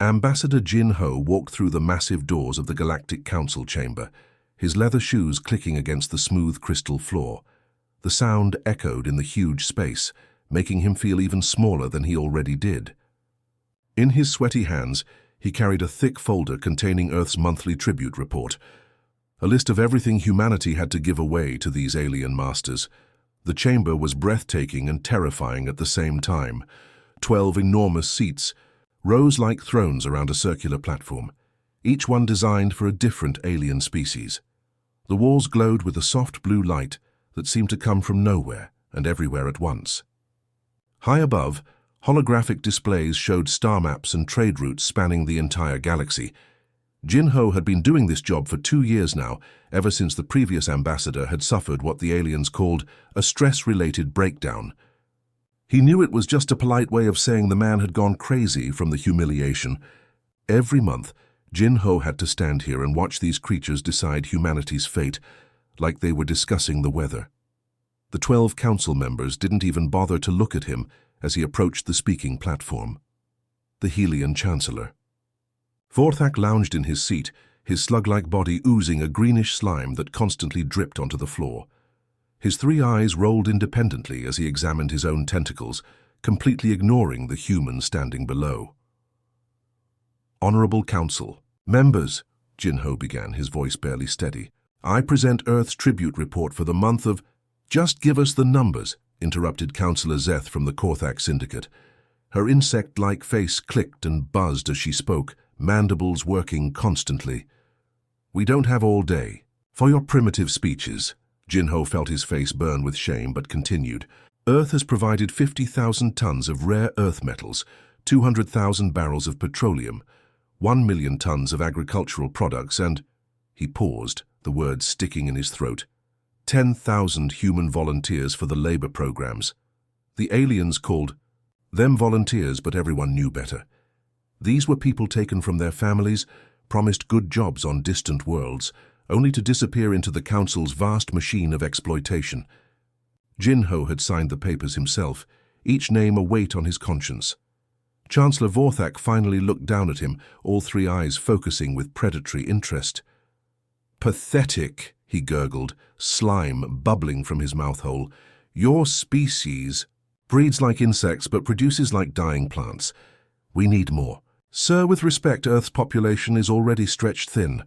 Ambassador Jin Ho walked through the massive doors of the Galactic Council chamber, his leather shoes clicking against the smooth crystal floor. The sound echoed in the huge space, making him feel even smaller than he already did. In his sweaty hands, he carried a thick folder containing Earth's monthly tribute report, a list of everything humanity had to give away to these alien masters. The chamber was breathtaking and terrifying at the same time. 12 enormous seats rose like thrones around a circular platform, each one designed for a different alien species. The walls glowed with a soft blue light that seemed to come from nowhere and everywhere at once. High above, holographic displays showed star maps and trade routes spanning the entire galaxy. Jin Ho had been doing this job for 2 years now, ever since the previous ambassador had suffered what the aliens called a stress-related breakdown. He knew it was just a polite way of saying the man had gone crazy from the humiliation. Every month, Jin Ho had to stand here and watch these creatures decide humanity's fate, like they were discussing the weather. The 12 council members didn't even bother to look at him as he approached the speaking platform. The Helian Chancellor. Vorthak lounged in his seat, his slug-like body oozing a greenish slime that constantly dripped onto the floor. His 3 eyes rolled independently as he examined his own tentacles, completely ignoring the human standing below. Honorable Council. Members, Jin Ho began, his voice barely steady. I present Earth's tribute report for the month of... Just give us the numbers, interrupted Councillor Zeth from the Korthak Syndicate. Her insect-like face clicked and buzzed as she spoke, mandibles working constantly. We don't have all day. For your primitive speeches, Jin Ho felt his face burn with shame but continued. Earth has provided 50,000 tons of rare earth metals, 200,000 barrels of petroleum, 1 million tons of agricultural products and... He paused, the words sticking in his throat. 10,000 human volunteers for the labor programs. The aliens called them volunteers, but everyone knew better. These were people taken from their families, promised good jobs on distant worlds, only to disappear into the Council's vast machine of exploitation. Jin Ho had signed the papers himself, each name a weight on his conscience. Chancellor Vorthak finally looked down at him, all 3 eyes focusing with predatory interest. Pathetic, he gurgled, slime bubbling from his mouth hole. Your species breeds like insects but produces like dying plants. We need more. Sir, with respect, Earth's population is already stretched thin.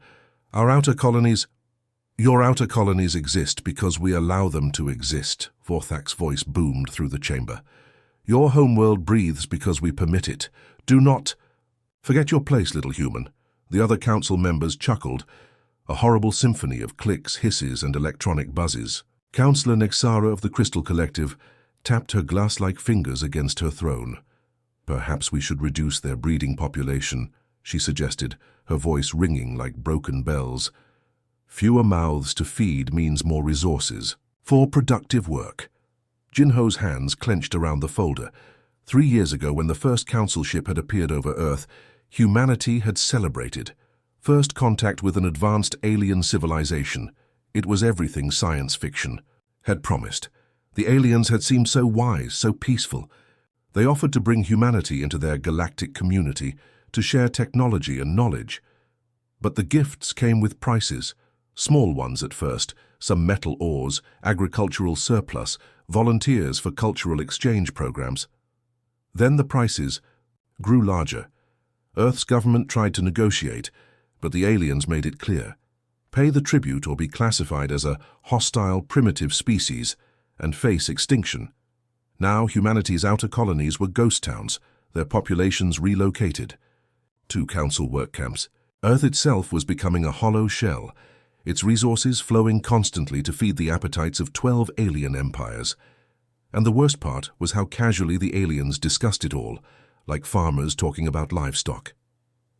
Your outer colonies exist because we allow them to exist, Vorthak's voice boomed through the chamber. Your homeworld breathes because we permit it. Do not... Forget your place, little human. The other council members chuckled, a horrible symphony of clicks, hisses, and electronic buzzes. Councillor Nexara of the Crystal Collective tapped her glass-like fingers against her throne. Perhaps we should reduce their breeding population, she suggested, her voice ringing like broken bells. Fewer mouths to feed means more resources for productive work. Jin Ho's hands clenched around the folder. 3 years ago, when the first council ship had appeared over Earth, humanity had celebrated. First contact with an advanced alien civilization. It was everything science fiction had promised. The aliens had seemed so wise, so peaceful. They offered to bring humanity into their galactic community, to share technology and knowledge. But the gifts came with prices, small ones at first, some metal ores, agricultural surplus, volunteers for cultural exchange programs. Then the prices grew larger. Earth's government tried to negotiate, but the aliens made it clear. Pay the tribute or be classified as a hostile, primitive species and face extinction. Now humanity's outer colonies were ghost towns, their populations relocated. 2 council work camps. Earth itself was becoming a hollow shell, its resources flowing constantly to feed the appetites of 12 alien empires. And the worst part was how casually the aliens discussed it all, like farmers talking about livestock.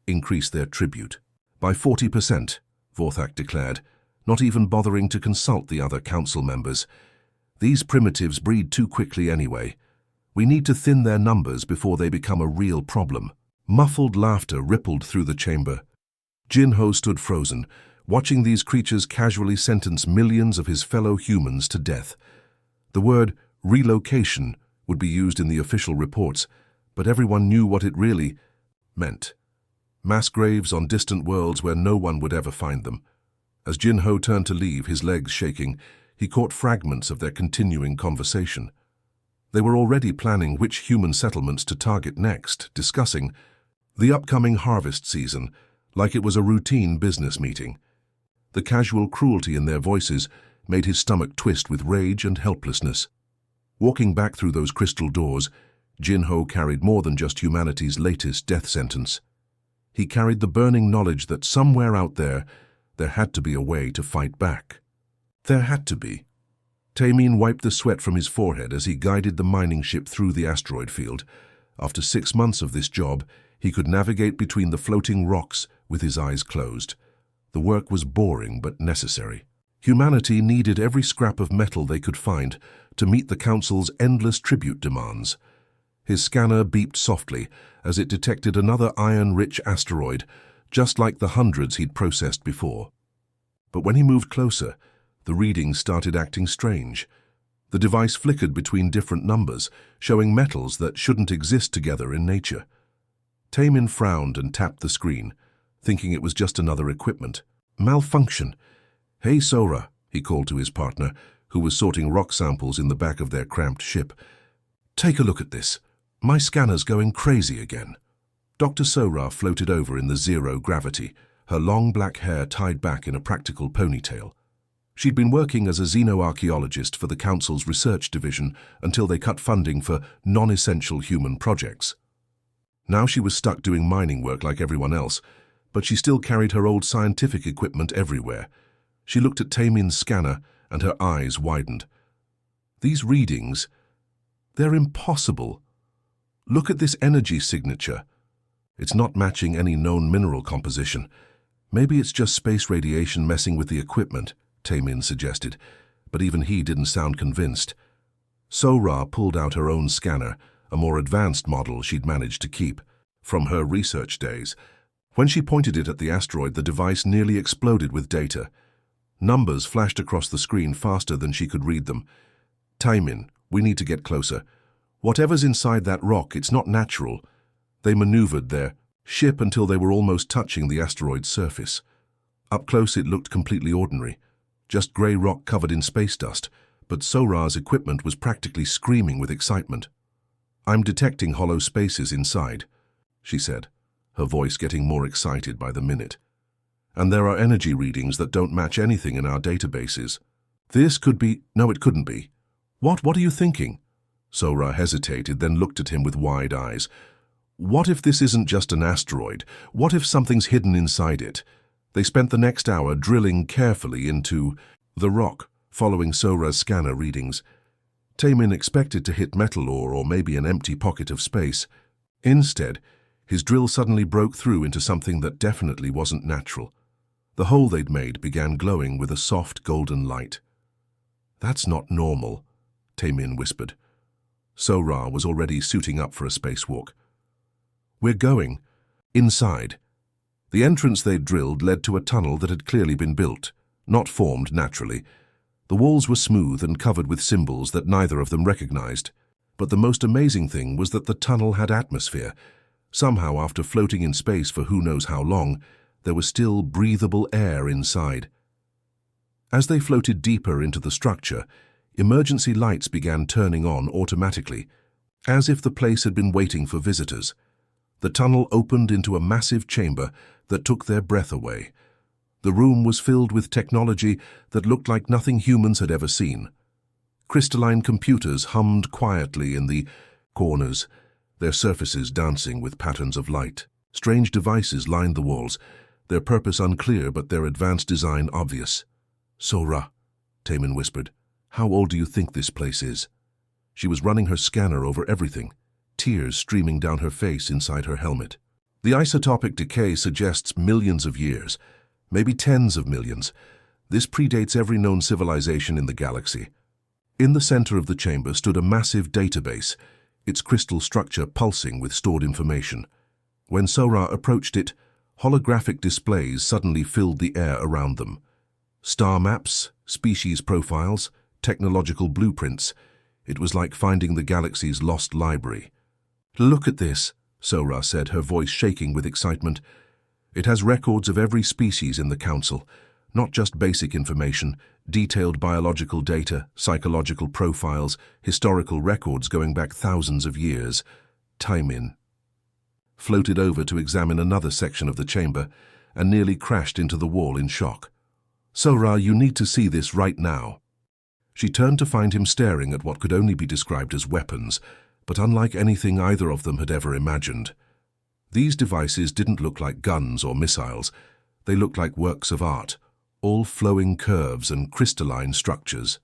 Increase their tribute by 40%, Vorthak declared, not even bothering to consult the other council members. These primitives breed too quickly anyway. We need to thin their numbers before they become a real problem. Muffled laughter rippled through the chamber. Jin Ho stood frozen, watching these creatures casually sentence millions of his fellow humans to death. The word relocation would be used in the official reports, but everyone knew what it really meant. mass graves on distant worlds where no one would ever find them. As Jin-Ho turned to leave, his legs shaking, he caught fragments of their continuing conversation. They were already planning which human settlements to target next, discussing the upcoming harvest season like it was a routine business meeting. The casual cruelty in their voices made his stomach twist with rage and helplessness. Walking back through those crystal doors, Jin-Ho carried more than just humanity's latest death sentence. He carried the burning knowledge that somewhere out there had to be a way to fight back. There had to be. Taemin wiped the sweat from his forehead as he guided the mining ship through the asteroid field. After 6 months of this job, he could navigate between the floating rocks with his eyes closed. The work was boring but necessary. Humanity needed every scrap of metal they could find to meet the Council's endless tribute demands. His scanner beeped softly as it detected another iron-rich asteroid, just like the hundreds he'd processed before. But when he moved closer, the readings started acting strange. The device flickered between different numbers, showing metals that shouldn't exist together in nature. Taemin frowned and tapped the screen, thinking it was just another equipment. Malfunction. "Hey, Sora," he called to his partner, who was sorting rock samples in the back of their cramped ship. "Take a look at this. My scanner's going crazy again." Dr. Sora floated over in the zero gravity, her long black hair tied back in a practical ponytail. She'd been working as a xenoarchaeologist for the Council's research division until they cut funding for non-essential human projects. Now she was stuck doing mining work like everyone else, but she still carried her old scientific equipment everywhere. She looked at Taemin's scanner and her eyes widened. "These readings, they're impossible. Look at this energy signature. It's not matching any known mineral composition. Maybe it's just space radiation messing with the equipment," Taemin suggested, but even he didn't sound convinced. Sora pulled out her own scanner, a more advanced model she'd managed to keep from her research days. When she pointed it at the asteroid, the device nearly exploded with data. Numbers flashed across the screen faster than she could read them. "Taemin, we need to get closer. Whatever's inside that rock, it's not natural." They maneuvered their ship until they were almost touching the asteroid's surface. Up close it looked completely ordinary, just grey rock covered in space dust, but Sora's equipment was practically screaming with excitement. "I'm detecting hollow spaces inside," she said, her voice getting more excited by the minute. "And there are energy readings that don't match anything in our databases. This could be—" "No, it couldn't be." What are you thinking?" Sora hesitated, then looked at him with wide eyes. "What if this isn't just an asteroid? What if something's hidden inside it?" They spent the next hour drilling carefully into the rock, following Sora's scanner readings. Taemin expected to hit metal ore or maybe an empty pocket of space. Instead, his drill suddenly broke through into something that definitely wasn't natural. The hole they'd made began glowing with a soft golden light. "That's not normal," Taemin whispered. Sora was already suiting up for a spacewalk. "We're going inside." The entrance they'd drilled led to a tunnel that had clearly been built, not formed naturally. The walls were smooth and covered with symbols that neither of them recognized. But the most amazing thing was that the tunnel had atmosphere. Somehow, after floating in space for who knows how long, there was still breathable air inside. As they floated deeper into the structure, emergency lights began turning on automatically, as if the place had been waiting for visitors. The tunnel opened into a massive chamber that took their breath away. The room was filled with technology that looked like nothing humans had ever seen. Crystalline computers hummed quietly in the corners, their surfaces dancing with patterns of light. Strange devices lined the walls, their purpose unclear but their advanced design obvious. "Sora," Taemin whispered, "how old do you think this place is?" She was running her scanner over everything, tears streaming down her face inside her helmet. "The isotopic decay suggests millions of years, maybe tens of millions. This predates every known civilization in the galaxy." In the center of the chamber stood a massive database, its crystal structure pulsing with stored information. When Sora approached it, holographic displays suddenly filled the air around them. Star maps, species profiles, technological blueprints. It was like finding the galaxy's lost library. "Look at this," Sora said, her voice shaking with excitement. It has records of every species in the Council, not just basic information, detailed biological data, psychological profiles, historical records going back thousands of years. Taimin floated over to examine another section of the chamber and nearly crashed into the wall in shock. "Sora, you need to see this right now." She turned to find him staring at what could only be described as weapons, but unlike anything either of them had ever imagined. These devices didn't look like guns or missiles. They looked like works of art, all flowing curves and crystalline structures.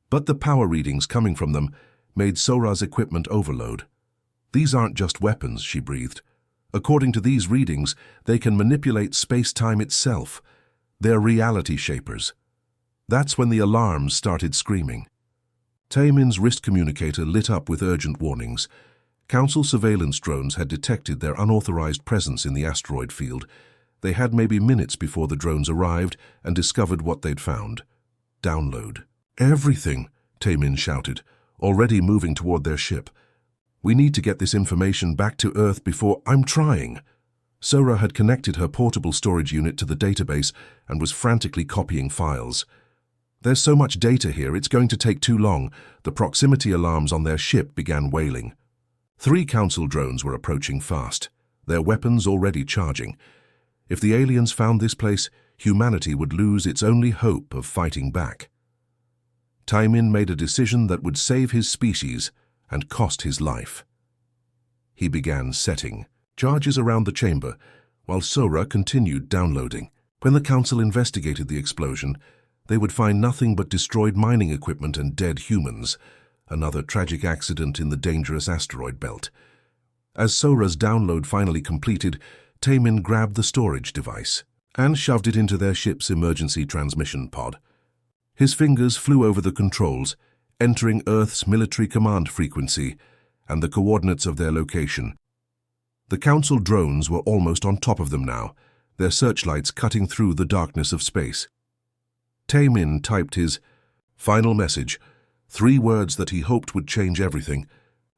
But the power readings coming from them made Sora's equipment overload. "These aren't just weapons," she breathed. "According to these readings, they can manipulate space-time itself. They're reality shapers." That's when the alarms started screaming. Taimin's wrist communicator lit up with urgent warnings. Council surveillance drones had detected their unauthorized presence in the asteroid field. They had maybe minutes before the drones arrived and discovered what they'd found. "Download everything," Taimin shouted, already moving toward their ship. "We need to get this information back to Earth before I'm trying." Sora had connected her portable storage unit to the database and was frantically copying files. "There's so much data here, it's going to take too long." The proximity alarms on their ship began wailing. 3 Council drones were approaching fast, their weapons already charging. If the aliens found this place, humanity would lose its only hope of fighting back. Taimin made a decision that would save his species and cost his life. He began setting charges around the chamber, while Sora continued downloading. When the Council investigated the explosion, they would find nothing but destroyed mining equipment and dead humans, another tragic accident in the dangerous asteroid belt. As Sora's download finally completed, Taimin grabbed the storage device and shoved it into their ship's emergency transmission pod. His fingers flew over the controls, entering Earth's military command frequency and the coordinates of their location. The Council drones were almost on top of them now, their searchlights cutting through the darkness of space. Taimin typed his final message, 3 words that he hoped would change everything.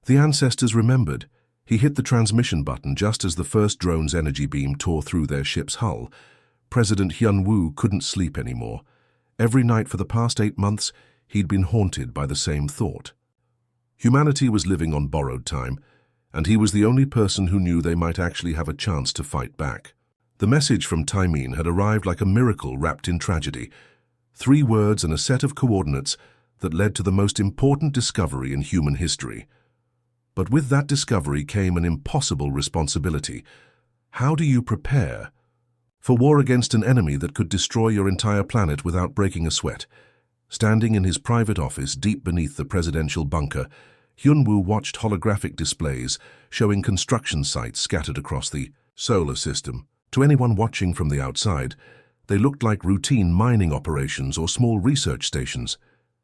The ancestors remembered. He hit the transmission button just as the first drone's energy beam tore through their ship's hull. President Hyun-woo couldn't sleep anymore. Every night for the past 8 months, he'd been haunted by the same thought. Humanity was living on borrowed time, and he was the only person who knew they might actually have a chance to fight back. The message from Taimin had arrived like a miracle wrapped in tragedy. 3 words and a set of coordinates that led to the most important discovery in human history. But with that discovery came an impossible responsibility. How do you prepare for war against an enemy that could destroy your entire planet without breaking a sweat? Standing in his private office deep beneath the presidential bunker, Hyun-woo watched holographic displays showing construction sites scattered across the solar system. To anyone watching from the outside, they looked like routine mining operations or small research stations,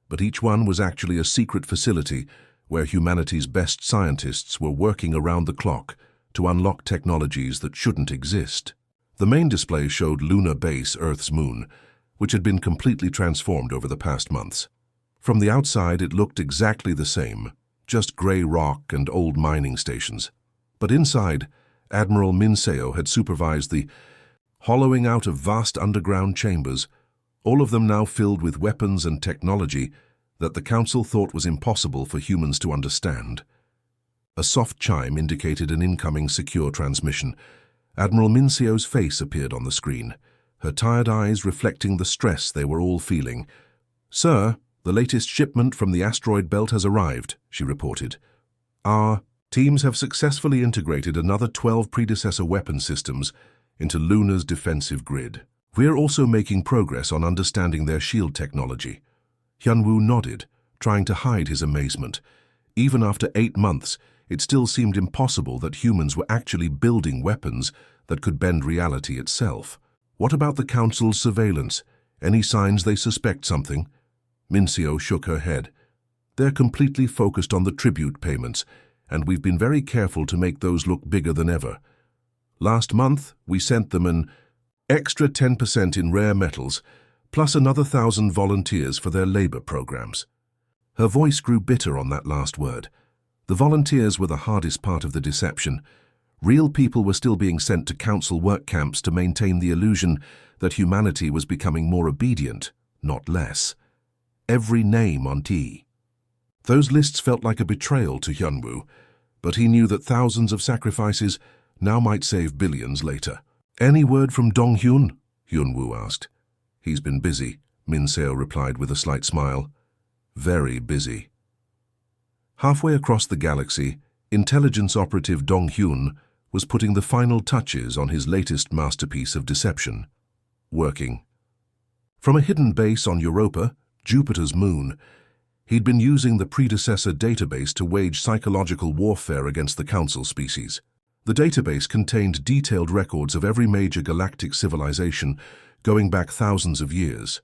but each one was actually a secret facility where humanity's best scientists were working around the clock to unlock technologies that shouldn't exist. The main display showed Lunar Base, Earth's moon, which had been completely transformed over the past months. From the outside, it looked exactly the same, just gray rock and old mining stations. But inside, Admiral Min Seo had supervised the hollowing out of vast underground chambers, all of them now filled with weapons and technology that the Council thought was impossible for humans to understand. A soft chime indicated an incoming secure transmission. Admiral Min Seo's face appeared on the screen, her tired eyes reflecting the stress they were all feeling. "Sir, the latest shipment from the asteroid belt has arrived," she reported. "Our teams have successfully integrated another 12 predecessor weapon systems into Lunar's defensive grid. We're also making progress on understanding their shield technology." Hyun-woo nodded, trying to hide his amazement. Even after 8 months, it still seemed impossible that humans were actually building weapons that could bend reality itself. "What about the Council's surveillance? Any signs they suspect something?" Min Seo shook her head. "They're completely focused on the tribute payments, and we've been very careful to make those look bigger than ever. Last month, we sent them an extra 10% in rare metals, plus another 1,000 volunteers for their labor programs." Her voice grew bitter on that last word. The volunteers were the hardest part of the deception. Real people were still being sent to council work camps to maintain the illusion that humanity was becoming more obedient, not less. Every name on T. Those lists felt like a betrayal to Hyunwoo, but he knew that thousands of sacrifices now might save billions later. "Any word from Dong-hyun?" Hyunwoo asked. "He's been busy," Min Seo replied with a slight smile. "Very busy." Halfway across the galaxy, intelligence operative Dong-hyun was putting the final touches on his latest masterpiece of deception. Working. From a hidden base on Europa, Jupiter's moon, he'd been using the predecessor database to wage psychological warfare against the Council species. The database contained detailed records of every major galactic civilization going back thousands of years.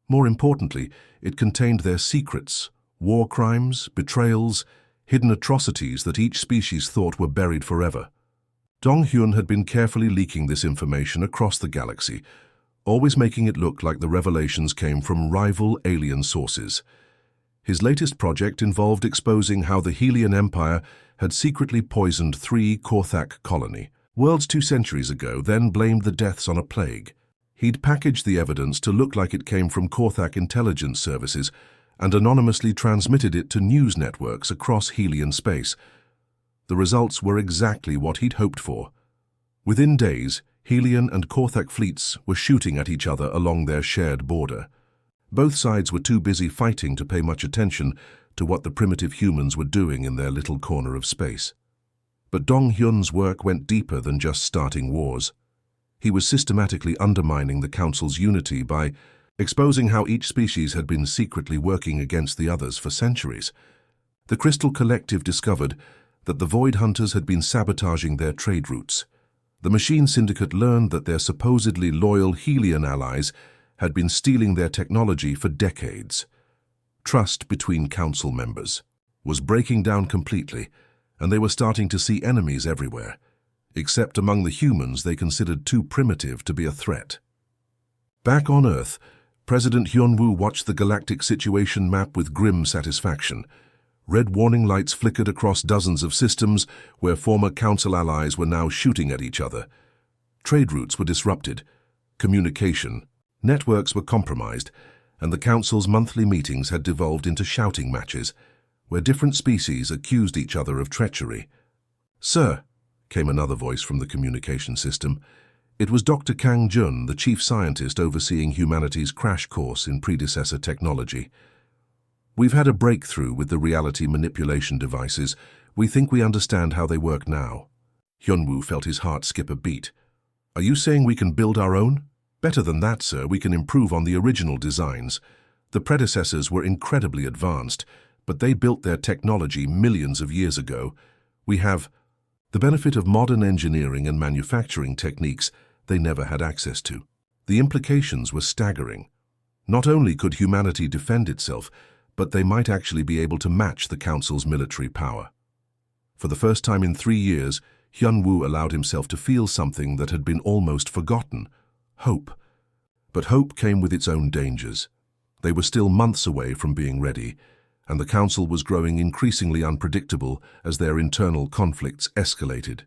More importantly, it contained their secrets, war crimes, betrayals, hidden atrocities that each species thought were buried forever. Dong-hyun had been carefully leaking this information across the galaxy, always making it look like the revelations came from rival alien sources. His latest project involved exposing how the Helian Empire had secretly poisoned 3 Korthak colony. Worlds 2 centuries ago then blamed the deaths on a plague. He'd packaged the evidence to look like it came from Korthak intelligence services and anonymously transmitted it to news networks across Helian space. The results were exactly what he'd hoped for. Within days, Helian and Korthak fleets were shooting at each other along their shared border. Both sides were too busy fighting to pay much attention to what the primitive humans were doing in their little corner of space. But Dong-hyun's work went deeper than just starting wars. He was systematically undermining the Council's unity by exposing how each species had been secretly working against the others for centuries. The Crystal Collective discovered that the Void Hunters had been sabotaging their trade routes. The Machine Syndicate learned that their supposedly loyal Helian allies had been stealing their technology for decades. Trust between Council members was breaking down completely, and they were starting to see enemies everywhere, except among the humans they considered too primitive to be a threat. Back on Earth, President Hyunwoo watched the galactic situation map with grim satisfaction. Red warning lights flickered across dozens of systems where former Council allies were now shooting at each other. Trade routes were disrupted, communication, networks were compromised, and the Council's monthly meetings had devolved into shouting matches, where different species accused each other of treachery. "Sir," came another voice from the communication system. It was Dr. Kang Jun, the chief scientist overseeing humanity's crash course in predecessor technology. "We've had a breakthrough with the reality manipulation devices. We think we understand how they work now." Hyunwoo felt his heart skip a beat. "Are you saying we can build our own?" "Better than that, sir. We can improve on the original designs. The predecessors were incredibly advanced, but they built their technology millions of years ago. We have the benefit of modern engineering and manufacturing techniques they never had access to." The implications were staggering. Not only could humanity defend itself, but they might actually be able to match the Council's military power. For the first time in 3 years, Hyunwoo allowed himself to feel something that had been almost forgotten: hope. But hope came with its own dangers. They were still months away from being ready, and the Council was growing increasingly unpredictable as their internal conflicts escalated.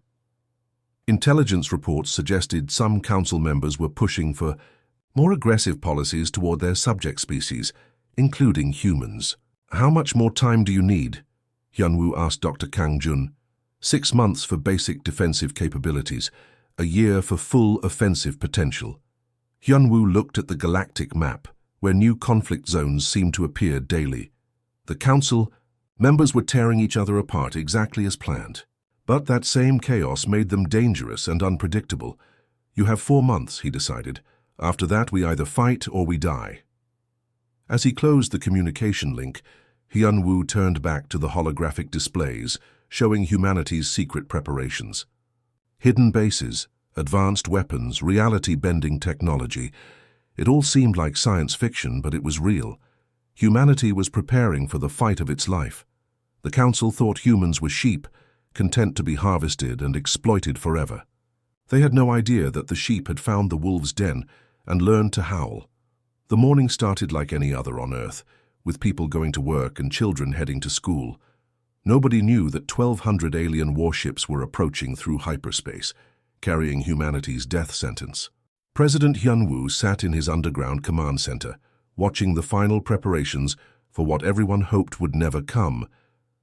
Intelligence reports suggested some Council members were pushing for more aggressive policies toward their subject species, including humans. "How much more time do you need?" Hyunwoo asked Dr. Kang Jun. 6 months for basic defensive capabilities, a year for full offensive potential." Hyunwoo looked at the galactic map, where new conflict zones seemed to appear daily. The Council members were tearing each other apart exactly as planned. But that same chaos made them dangerous and unpredictable. "You have 4 months, he decided. "After that, we either fight or we die." As he closed the communication link, Hyunwoo turned back to the holographic displays, showing humanity's secret preparations. Hidden bases, advanced weapons, reality-bending technology. It all seemed like science fiction, but it was real. Humanity was preparing for the fight of its life. The Council thought humans were sheep, content to be harvested and exploited forever. They had no idea that the sheep had found the wolf's den and learned to howl. The morning started like any other on Earth, with people going to work and children heading to school. Nobody knew that 1,200 alien warships were approaching through hyperspace, carrying humanity's death sentence. President Hyunwoo sat in his underground command center, watching the final preparations for what everyone hoped would never come,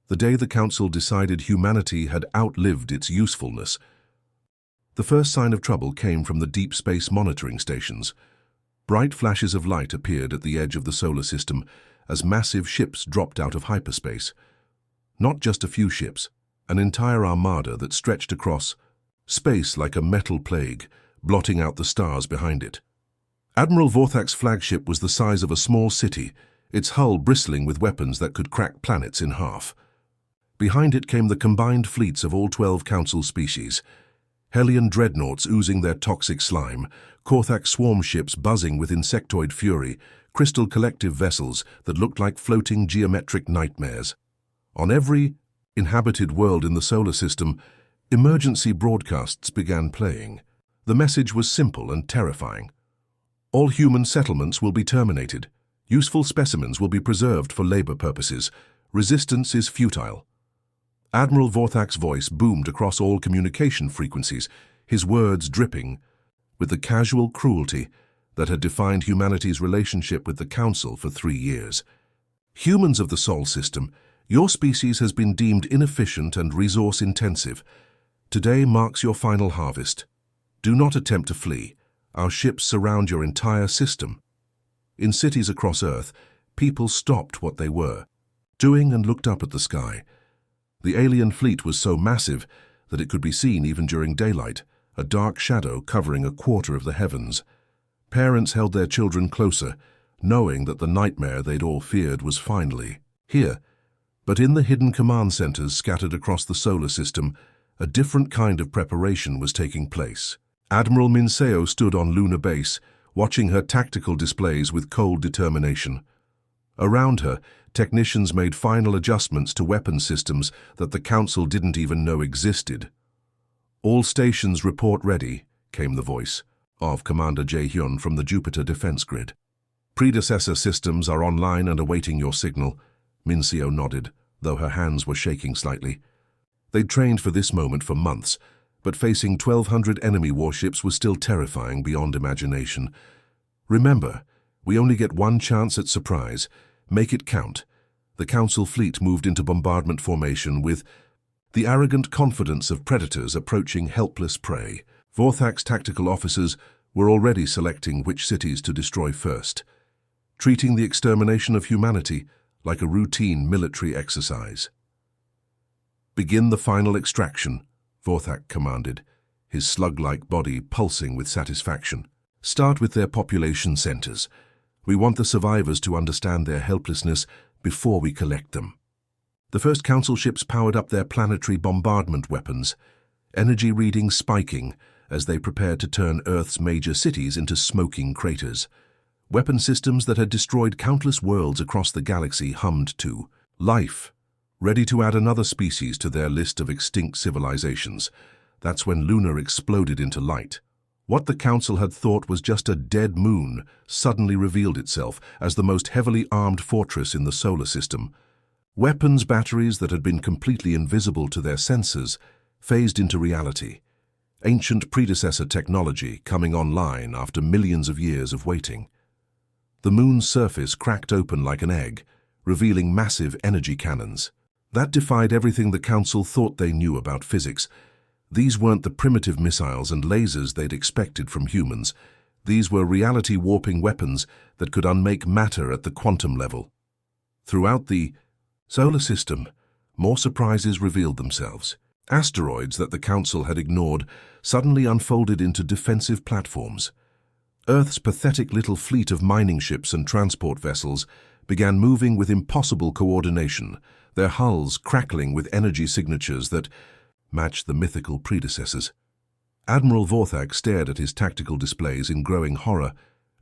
the day the Council decided humanity had outlived its usefulness. The first sign of trouble came from the deep space monitoring stations. Bright flashes of light appeared at the edge of the solar system as massive ships dropped out of hyperspace. Not just a few ships, an entire armada that stretched across space like a metal plague, blotting out the stars behind it. Admiral Vorthak's flagship was the size of a small city, its hull bristling with weapons that could crack planets in half. Behind it came the combined fleets of all 12 Council species, Hellion dreadnoughts oozing their toxic slime, Korthak swarm ships buzzing with insectoid fury, crystal collective vessels that looked like floating geometric nightmares. On every inhabited world in the solar system, emergency broadcasts began playing. The message was simple and terrifying. All human settlements will be terminated. Useful specimens will be preserved for labor purposes. Resistance is futile. Admiral Vorthak's voice boomed across all communication frequencies, his words dripping with the casual cruelty that had defined humanity's relationship with the Council for 3 years. Humans of the Sol system, your species has been deemed inefficient and resource-intensive. Today marks your final harvest. Do not attempt to flee. Our ships surround your entire system. In cities across Earth, people stopped what they were doing and looked up at the sky. The alien fleet was so massive that it could be seen even during daylight, a dark shadow covering a quarter of the heavens. Parents held their children closer, knowing that the nightmare they'd all feared was finally here. But in the hidden command centers scattered across the solar system, a different kind of preparation was taking place. Admiral Minseo stood on lunar base, watching her tactical displays with cold determination. Around her, technicians made final adjustments to weapon systems that the Council didn't even know existed. "All stations report ready," came the voice of Commander Jae-hyun from the Jupiter defense grid. "Predecessor systems are online and awaiting your signal." Minseo nodded, though her hands were shaking slightly. They'd trained for this moment for months, but facing 1,200 enemy warships was still terrifying beyond imagination. "Remember, we only get one chance at surprise. Make it count." The Council fleet moved into bombardment formation with the arrogant confidence of predators approaching helpless prey. Vorthak's tactical officers were already selecting which cities to destroy first, treating the extermination of humanity like a routine military exercise. "Begin the final extraction," Vorthak commanded, his slug-like body pulsing with satisfaction. "Start with their population centers. We want the survivors to understand their helplessness before we collect them." The first Council ships powered up their planetary bombardment weapons, energy readings spiking as they prepared to turn Earth's major cities into smoking craters. Weapon systems that had destroyed countless worlds across the galaxy hummed to life, ready to add another species to their list of extinct civilizations. That's when Luna exploded into light. What the Council had thought was just a dead moon suddenly revealed itself as the most heavily armed fortress in the solar system. Weapons batteries that had been completely invisible to their sensors phased into reality. Ancient predecessor technology coming online after millions of years of waiting. The moon's surface cracked open like an egg, revealing massive energy cannons. That defied everything the Council thought they knew about physics. These weren't the primitive missiles and lasers they'd expected from humans. These were reality-warping weapons that could unmake matter at the quantum level. Throughout the solar system, more surprises revealed themselves. Asteroids that the Council had ignored suddenly unfolded into defensive platforms. Earth's pathetic little fleet of mining ships and transport vessels began moving with impossible coordination, their hulls crackling with energy signatures that matched the mythical predecessors. Admiral Vorthak stared at his tactical displays in growing horror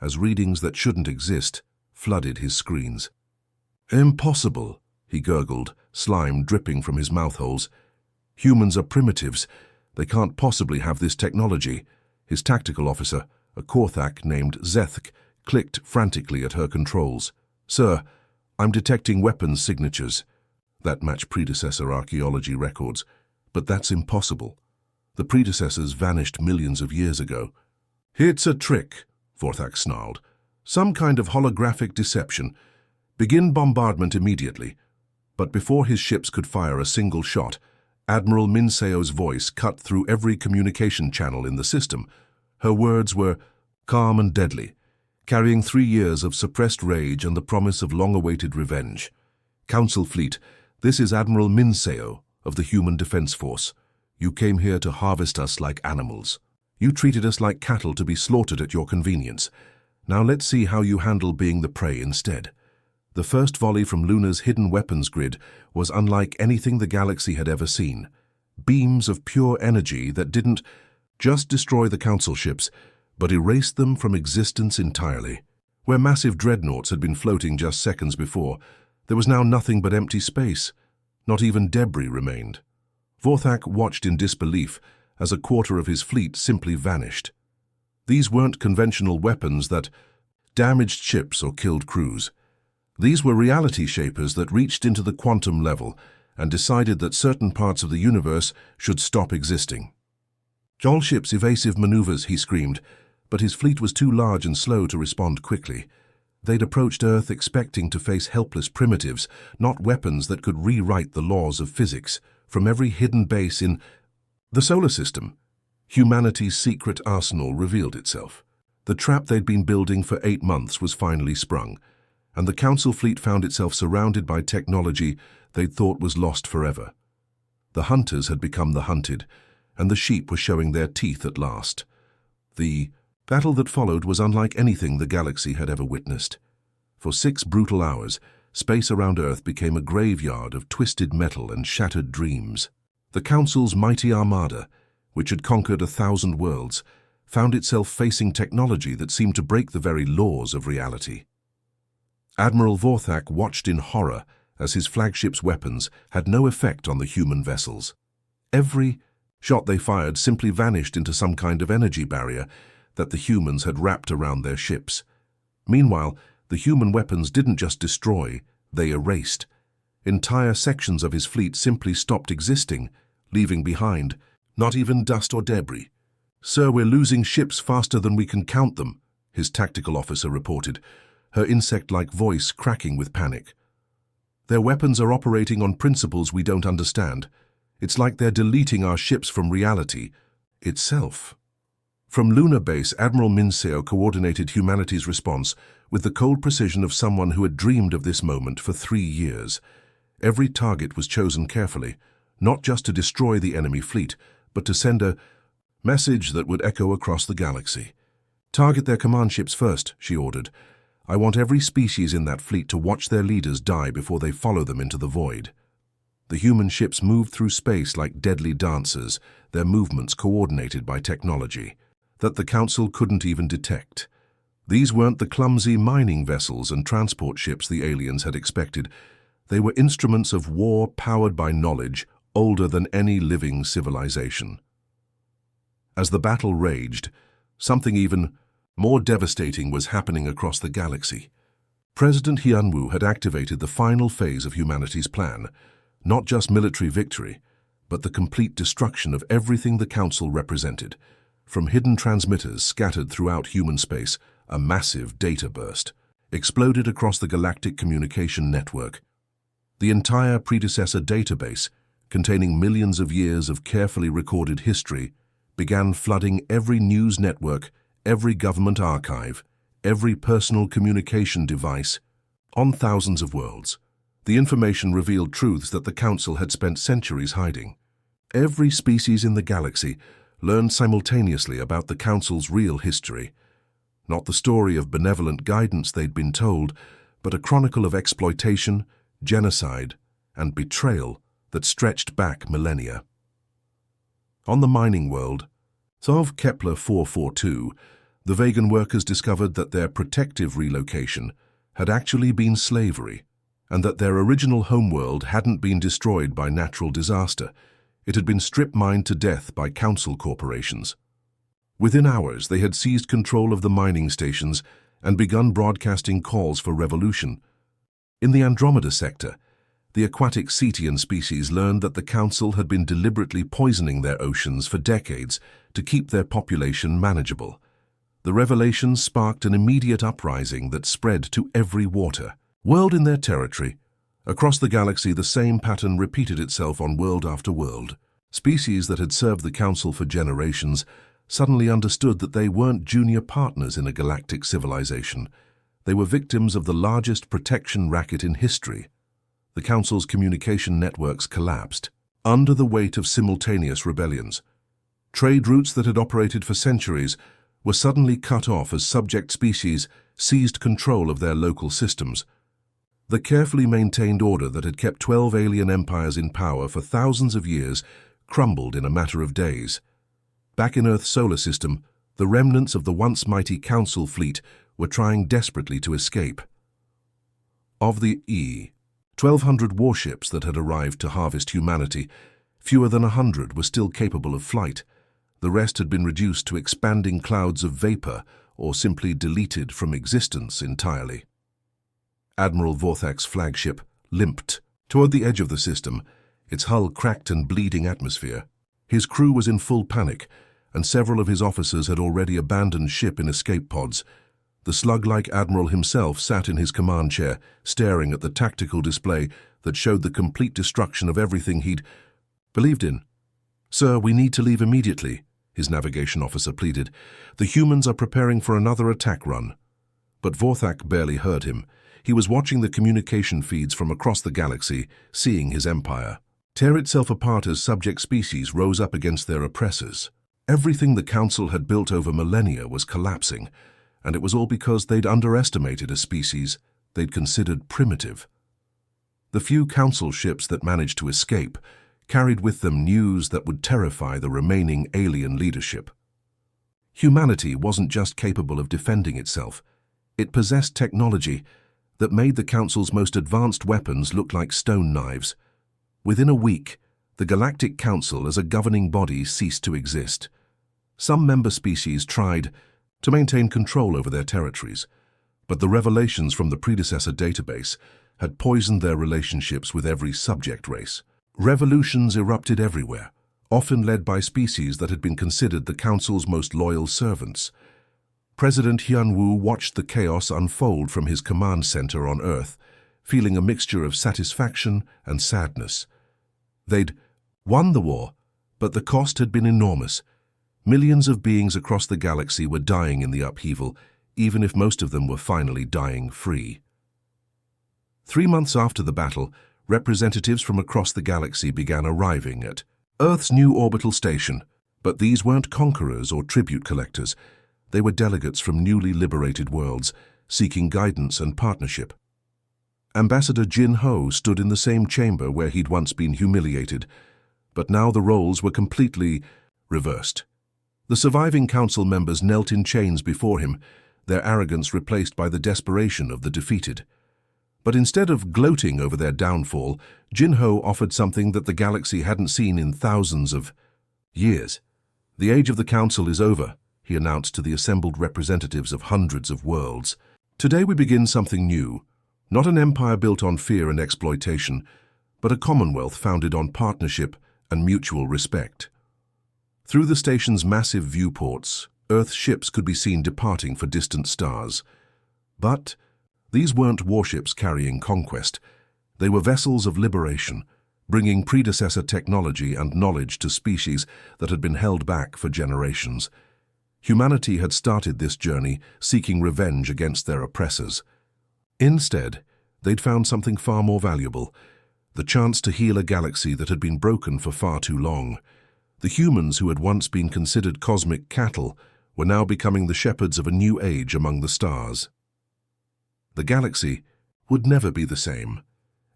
as readings that shouldn't exist flooded his screens. "Impossible," he gurgled, slime dripping from his mouth holes. "Humans are primitives. They can't possibly have this technology." His tactical officer, a Korthak named Zethk, clicked frantically at her controls. "Sir, I'm detecting weapons signatures." that match predecessor archaeology records, but that's impossible. The predecessors vanished millions of years ago. "It's a trick," Vorthak snarled. "Some kind of holographic deception. Begin bombardment immediately." But before his ships could fire a single shot, Admiral Minseo's voice cut through every communication channel in the system. Her words were calm and deadly, carrying 3 years of suppressed rage and the promise of long-awaited revenge. "Council Fleet, this is Admiral Minseo of the Human Defense Force. You came here to harvest us like animals. You treated us like cattle to be slaughtered at your convenience. Now let's see how you handle being the prey instead." The first volley from Luna's hidden weapons grid was unlike anything the galaxy had ever seen. Beams of pure energy that didn't just destroy the Council ships, but erased them from existence entirely. Where massive dreadnoughts had been floating just seconds before, there was now nothing but empty space. Not even debris remained. Vorthak watched in disbelief as a quarter of his fleet simply vanished. These weren't conventional weapons that damaged ships or killed crews. These were reality shapers that reached into the quantum level and decided that certain parts of the universe should stop existing. "All ships evasive maneuvers," he screamed, but his fleet was too large and slow to respond quickly. They'd approached Earth expecting to face helpless primitives, not weapons that could rewrite the laws of physics. From every hidden base in the solar system, humanity's secret arsenal revealed itself. The trap they'd been building for 8 months was finally sprung, and the Council fleet found itself surrounded by technology they'd thought was lost forever. The hunters had become the hunted, and the sheep were showing their teeth at last. The battle that followed was unlike anything the galaxy had ever witnessed. For 6 brutal hours, space around Earth became a graveyard of twisted metal and shattered dreams. The Council's mighty armada, which had conquered 1,000 worlds, found itself facing technology that seemed to break the very laws of reality. Admiral Vorthak watched in horror as his flagship's weapons had no effect on the human vessels. Every shot they fired simply vanished into some kind of energy barrier that the humans had wrapped around their ships. Meanwhile, the human weapons didn't just destroy, they erased. Entire sections of his fleet simply stopped existing, leaving behind not even dust or debris. "Sir, we're losing ships faster than we can count them," his tactical officer reported, her insect-like voice cracking with panic. "Their weapons are operating on principles we don't understand. It's like they're deleting our ships from reality itself." From Lunar Base, Admiral Minseo coordinated humanity's response with the cold precision of someone who had dreamed of this moment for 3 years. Every target was chosen carefully, not just to destroy the enemy fleet, but to send a message that would echo across the galaxy. "Target their command ships first," she ordered. "I want every species in that fleet to watch their leaders die before they follow them into the void." The human ships moved through space like deadly dancers, their movements coordinated by technology that the Council couldn't even detect. These weren't the clumsy mining vessels and transport ships the aliens had expected. They were instruments of war powered by knowledge older than any living civilization. As the battle raged, something even more devastating was happening across the galaxy. President Hyunwoo had activated the final phase of humanity's plan, not just military victory, but the complete destruction of everything the Council represented. From hidden transmitters scattered throughout human space, a massive data burst exploded across the galactic communication network. The entire predecessor database, containing millions of years of carefully recorded history, began flooding every news network, every government archive, every personal communication device, on thousands of worlds. The information revealed truths that the Council had spent centuries hiding. Every species in the galaxy learned simultaneously about the Council's real history. Not the story of benevolent guidance they'd been told, but a chronicle of exploitation, genocide, and betrayal that stretched back millennia. On the mining world, of Kepler 442, the vegan workers discovered that their protective relocation had actually been slavery, and that their original homeworld hadn't been destroyed by natural disaster. It had been strip-mined to death by Council corporations. Within hours, they had seized control of the mining stations and begun broadcasting calls for revolution. In the Andromeda sector, The aquatic Cetian species learned that the Council had been deliberately poisoning their oceans for decades to keep their population manageable. The revelations sparked an immediate uprising that spread to every world in their territory. Across the galaxy, the same pattern repeated itself on world after world. Species that had served the Council for generations suddenly understood that they weren't junior partners in a galactic civilization. They were victims of the largest protection racket in history. The Council's communication networks collapsed under the weight of simultaneous rebellions. Trade routes that had operated for centuries were suddenly cut off as subject species seized control of their local systems. The carefully maintained order that had kept 12 alien empires in power for thousands of years crumbled in a matter of days. Back in Earth's solar system, the remnants of the once mighty Council fleet were trying desperately to escape. Of the 1,200 warships that had arrived to harvest humanity, fewer than 100 were still capable of flight. The rest had been reduced to expanding clouds of vapor or simply deleted from existence entirely. Admiral Vorthak's flagship limped toward the edge of the system, its hull cracked and bleeding atmosphere. His crew was in full panic, and several of his officers had already abandoned ship in escape pods. The slug-like admiral himself sat in his command chair, staring at the tactical display that showed the complete destruction of everything he'd believed in. "Sir, we need to leave immediately," his navigation officer pleaded. "The humans are preparing for another attack run." But Vorthak barely heard him. He was watching the communication feeds from across the galaxy, seeing his empire tear itself apart as subject species rose up against their oppressors. Everything the Council had built over millennia was collapsing, and it was all because they'd underestimated a species they'd considered primitive. The few Council ships that managed to escape carried with them news that would terrify the remaining alien leadership. Humanity wasn't just capable of defending itself. It possessed technology that made the Council's most advanced weapons look like stone knives. Within a week, the Galactic Council as a governing body ceased to exist. Some member species tried to maintain control over their territories, but the revelations from the predecessor database had poisoned their relationships with every subject race. Revolutions erupted everywhere, often led by species that had been considered the Council's most loyal servants. President Hyun-woo watched the chaos unfold from his command center on Earth, feeling a mixture of satisfaction and sadness. They'd won the war, but the cost had been enormous. Millions of beings across the galaxy were dying in the upheaval, even if most of them were finally dying free. 3 months after the battle, representatives from across the galaxy began arriving at Earth's new orbital station, but these weren't conquerors or tribute collectors. They were delegates from newly liberated worlds, seeking guidance and partnership. Ambassador Jin Ho stood in the same chamber where he'd once been humiliated, but now the roles were completely reversed. The surviving Council members knelt in chains before him, their arrogance replaced by the desperation of the defeated. But instead of gloating over their downfall, Jin Ho offered something that the galaxy hadn't seen in thousands of years. "The age of the Council is over," he announced to the assembled representatives of hundreds of worlds. "Today we begin something new. Not an empire built on fear and exploitation, but a commonwealth founded on partnership and mutual respect." Through the station's massive viewports, Earth's ships could be seen departing for distant stars. But these weren't warships carrying conquest. They were vessels of liberation, bringing predecessor technology and knowledge to species that had been held back for generations. Humanity had started this journey seeking revenge against their oppressors. Instead, they'd found something far more valuable, the chance to heal a galaxy that had been broken for far too long. The humans who had once been considered cosmic cattle were now becoming the shepherds of a new age among the stars. The galaxy would never be the same,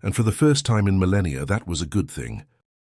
and for the first time in millennia that was a good thing.